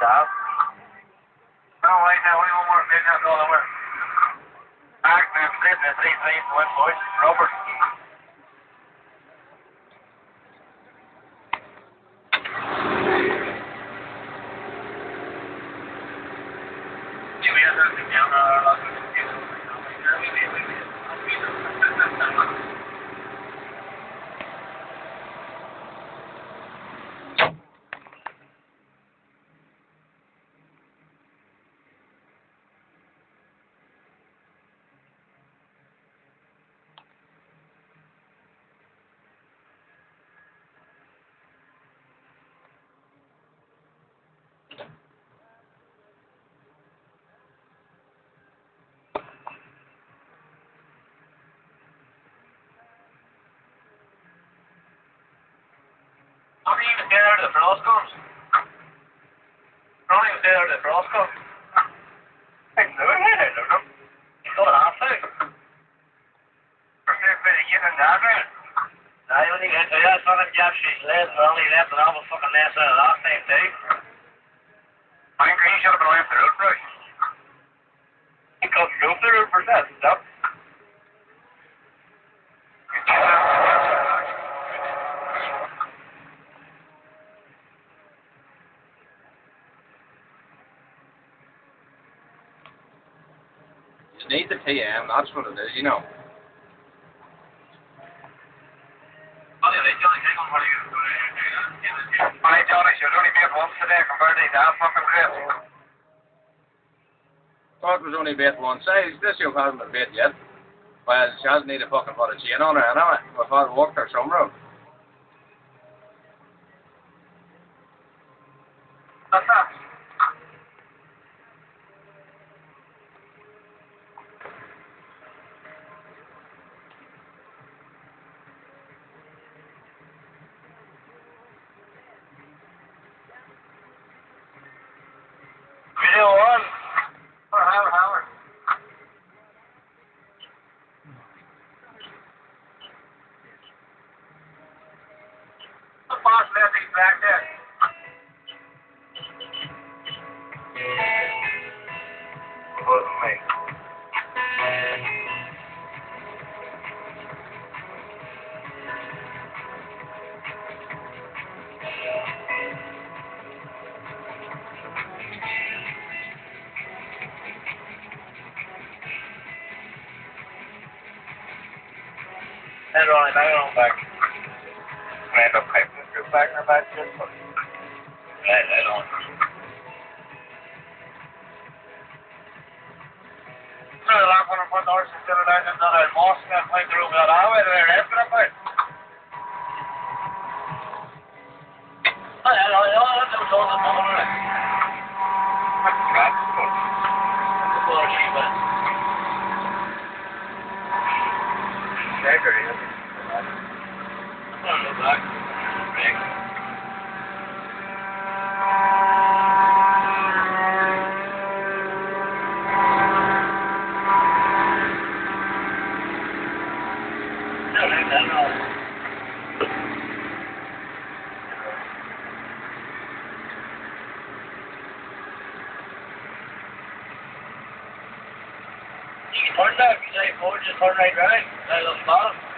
staff. No, wait, now, we won't work in that all over. Back, man, sitting at 3 feet, one voice, Robert. Not even there the frost comes. Not even there the frost comes. I know it, I don't know. He's got half out. First bit of getting that, man. I only get to that fucking job she's led, but only left an awful fucking mess out of last time, too. I'm green should have been away from the road brush. He couldn't go up the road for that stuff. You need the TM, that's what it is, you know. Hi, Johnny, should only be at once today compared to that fucking grapes. Thought it was only bait one size. This yoke hasn't been bait yet. Well, she hasn't need a fucking put a chain on her anyway. We've had worked her some road. That's that. Video on. For Howard. The boss left these back there. It wasn't me. Head on, back. I end up piping this group back in her back just but head on. So the last one put the horse instead of down another moss and find the room that highway to their head for a bit. Oh yeah, that was all the moment, right? That's crap, but the floor she went. Gregory, I'm back. Break. You can turn that, if you say forward, just turn right round. Right on the bottom.